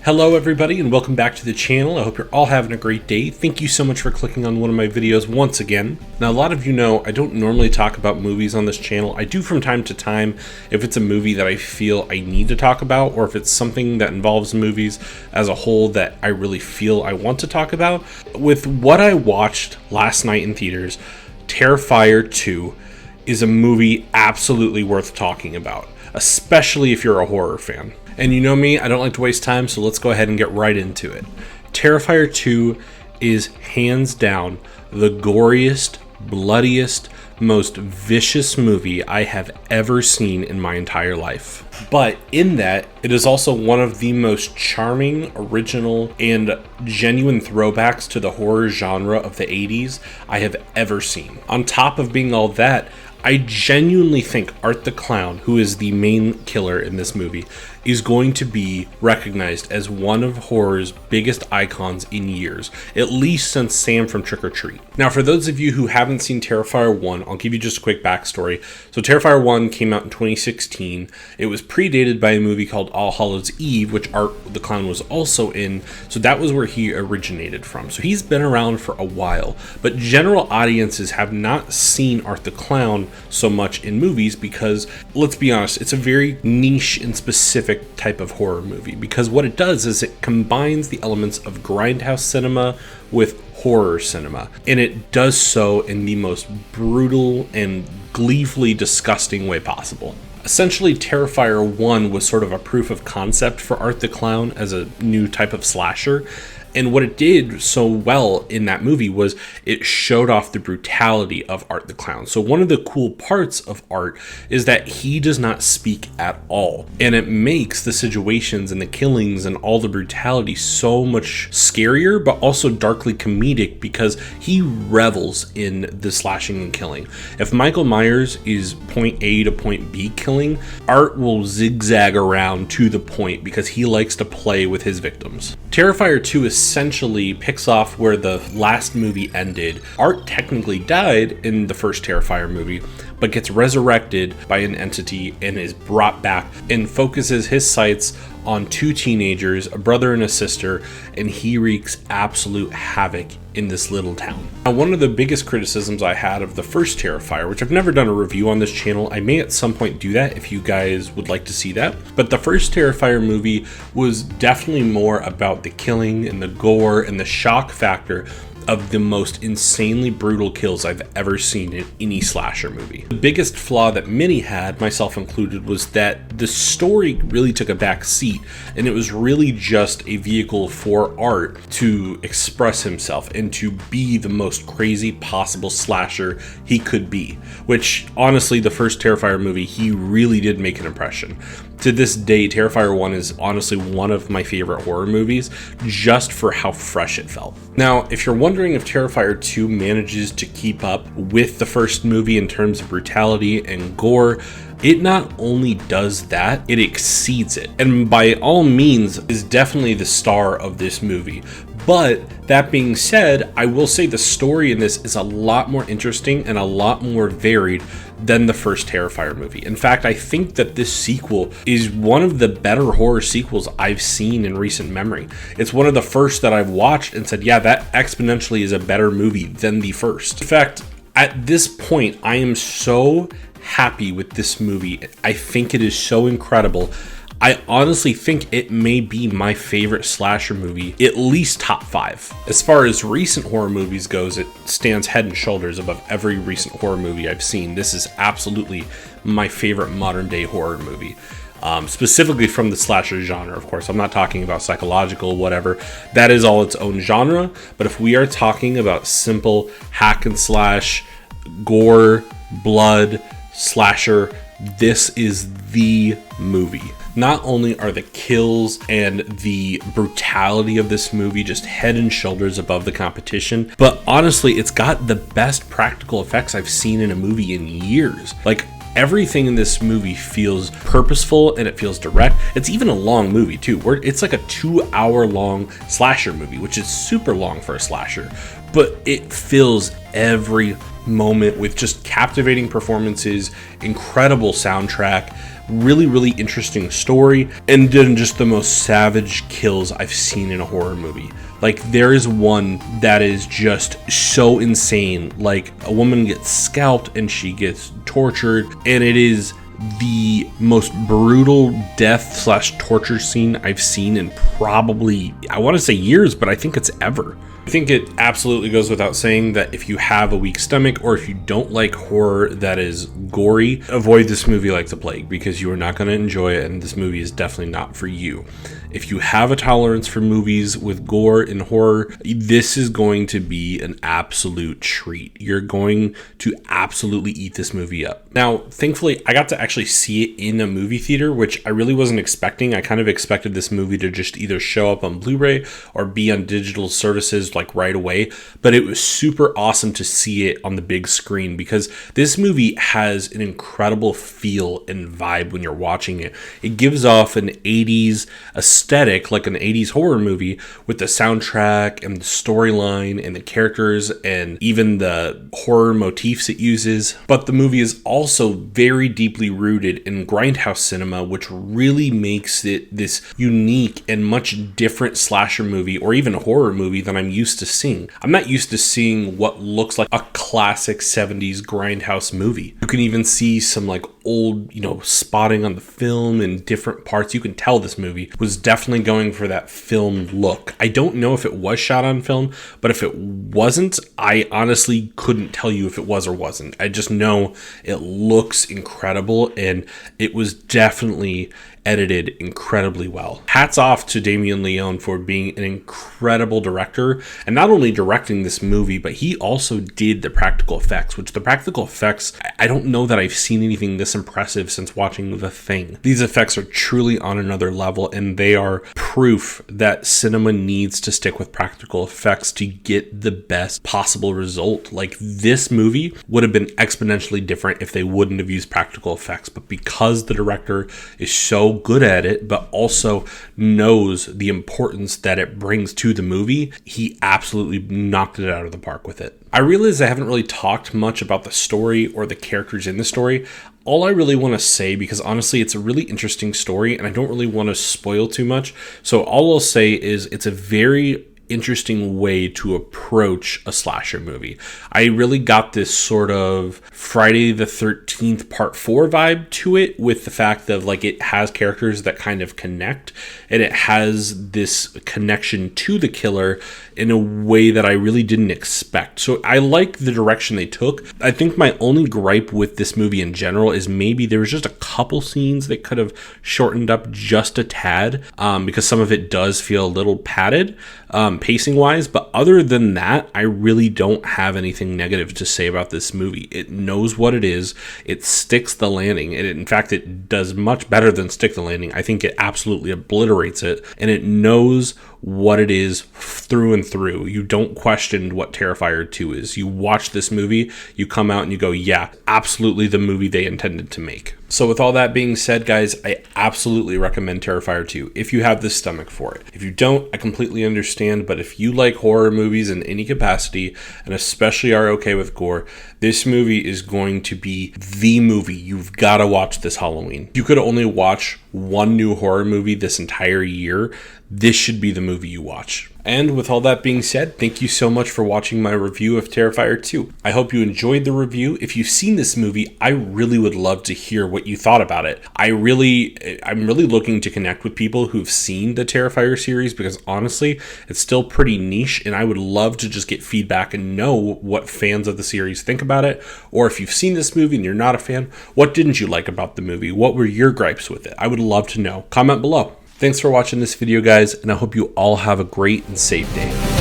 Hello everybody and welcome back to the channel. I hope you're all having a great day. Thank you so much for clicking on one of my videos once again. Now a lot of you know I don't normally talk about movies on this channel. I do from time to time if it's a movie that I feel I need to talk about, or if it's something that involves movies as a whole that I really feel I want to talk about. With what I watched last night in theaters, Terrifier 2 is a movie absolutely worth talking about, especially if you're a horror fan. And you know me, I don't like to waste time, so let's go ahead and get right into it. Terrifier 2 is hands down the goriest, bloodiest, most vicious movie I have ever seen in my entire life. But in that, it is also one of the most charming, original, and genuine throwbacks to the horror genre of the 80s I have ever seen. On top of being all that, I genuinely think Art the Clown, who is the main killer in this movie, is going to be recognized as one of horror's biggest icons in years, at least since Sam from Trick or Treat. Now, for those of you who haven't seen Terrifier 1, I'll give you just a quick backstory. So Terrifier 1 came out in 2016. It was predated by a movie called All Hallows Eve, which Art the Clown was also in, so that was where he originated from. So he's been around for a while, but general audiences have not seen Art the Clown so much in movies because, let's be honest, it's a very niche and specific type of horror movie, because what it does is it combines the elements of grindhouse cinema with horror cinema, and it does so in the most brutal and gleefully disgusting way possible. Essentially, Terrifier 1 was sort of a proof of concept for Art the Clown as a new type of slasher. And what it did so well in that movie was it showed off the brutality of Art the Clown. So one of the cool parts of Art is that he does not speak at all. And it makes the situations and the killings and all the brutality so much scarier, but also darkly comedic, because he revels in the slashing and killing. If Michael Myers is point A to point B killing, Art will zigzag around to the point because he likes to play with his victims. Terrifier 2 essentially picks off where the last movie ended. Art technically died in the first Terrifier movie, but gets resurrected by an entity and is brought back and focuses his sights on two teenagers, a brother and a sister, and he wreaks absolute havoc in this little town. Now, one of the biggest criticisms I had of the first Terrifier, which I've never done a review on this channel, I may at some point do that if you guys would like to see that, but the first Terrifier movie was definitely more about the killing and the gore and the shock factor of the most insanely brutal kills I've ever seen in any slasher movie. The biggest flaw that many had, myself included, was that the story really took a back seat, and it was really just a vehicle for Art to express himself and to be the most crazy possible slasher he could be, which honestly, the first Terrifier movie, he really did make an impression. To this day, Terrifier 1 is honestly one of my favorite horror movies, just for how fresh it felt. Now, if you're wondering if Terrifier 2 manages to keep up with the first movie in terms of brutality and gore, it not only does that, it exceeds it, and by all means is definitely the star of this movie. But that being said, I will say the story in this is a lot more interesting and a lot more varied than the first Terrifier movie. In fact, I think that this sequel is one of the better horror sequels I've seen in recent memory. It's one of the first that I've watched and said, yeah, that exponentially is a better movie than the first. In fact, at this point, I am so happy with this movie. I think it is so incredible. I honestly think it may be my favorite slasher movie, at least top 5. As far as recent horror movies goes, it stands head and shoulders above every recent horror movie I've seen. This is absolutely my favorite modern day horror movie. Specifically from the slasher genre, of course. I'm not talking about psychological, whatever. That is all its own genre. But if we are talking about simple hack and slash, gore, blood, slasher, this is the movie. Not only are the kills and the brutality of this movie just head and shoulders above the competition, but honestly, it's got the best practical effects I've seen in a movie in years. Like, everything in this movie feels purposeful and it feels direct. It's even a long movie too. It's like a 2-hour long slasher movie, which is super long for a slasher, but it fills every moment with just captivating performances, incredible soundtrack, really interesting story, and then just the most savage kills I've seen in a horror movie. Like, there is one that is just so insane. Like, a woman gets scalped and she gets tortured, and it is the most brutal death / torture scene I've seen in probably, I want to say years, but I think it's ever. I think it absolutely goes without saying that if you have a weak stomach, or if you don't like horror that is gory, avoid this movie like the plague, because you are not going to enjoy it, and this movie is definitely not for you. If you have a tolerance for movies with gore and horror, this is going to be an absolute treat. You're going to absolutely eat this movie up. Now, thankfully, I got to actually see it in a movie theater, which I really wasn't expecting. I kind of expected this movie to just either show up on Blu-ray or be on digital services like right away, but it was super awesome to see it on the big screen, because this movie has an incredible feel and vibe when you're watching it. It gives off an 80s aesthetic, like an 80s horror movie, with the soundtrack and the storyline and the characters and even the horror motifs it uses. But the movie is also very deeply rooted in grindhouse cinema, which really makes it this unique and much different slasher movie, or even horror movie, than I'm used to seeing. I'm not used to seeing what looks like a classic 70s grindhouse movie. You can even see some like old, spotting on the film in different parts. You can tell this movie was definitely going for that film look. I don't know if it was shot on film, but if it wasn't, I honestly couldn't tell you if it was or wasn't. I just know it looks incredible, and it was definitely edited incredibly well. Hats off to Damien Leone for being an incredible director, and not only directing this movie, but he also did the practical effects, which the practical effects, I don't know that I've seen anything this impressive since watching The Thing. These effects are truly on another level, and they are proof that cinema needs to stick with practical effects to get the best possible result. Like, this movie would have been exponentially different if they wouldn't have used practical effects, but because the director is so good at it, but also knows the importance that it brings to the movie, he absolutely knocked it out of the park with it. I realize I haven't really talked much about the story or the characters in the story. All I really want to say, because honestly it's a really interesting story and I don't really want to spoil too much, so all I'll say is it's a very interesting way to approach a slasher movie. I really got this sort of Friday the 13th Part 4 vibe to it, with the fact that like it has characters that kind of connect, and it has this connection to the killer in a way that I really didn't expect. So I like the direction they took. I think my only gripe with this movie in general is maybe there was just a couple scenes that could have shortened up just a tad, because some of it does feel a little padded pacing wise, but other than that, I really don't have anything negative to say about this movie. It knows what it is, it sticks the landing, and in fact it does much better than stick the landing. I think it absolutely obliterates it, and it knows what it is through and through. You don't question what Terrifier 2 is. You watch this movie, you come out and you go, yeah, absolutely the movie they intended to make. So with all that being said, guys, I absolutely recommend Terrifier 2 if you have the stomach for it. If you don't, I completely understand, but if you like horror movies in any capacity, and especially are okay with gore, this movie is going to be the movie you've got to watch this Halloween. You could only watch one new horror movie this entire year. This should be the movie you watch. And with all that being said, thank you so much for watching my review of Terrifier 2. I hope you enjoyed the review. If you've seen this movie, I really would love to hear what you thought about it. I'm really looking to connect with people who've seen the Terrifier series, because honestly, it's still pretty niche, and I would love to just get feedback and know what fans of the series think about it. Or if you've seen this movie and you're not a fan, what didn't you like about the movie? What were your gripes with it? I would love to know. Comment below. Thanks for watching this video, guys, and I hope you all have a great and safe day.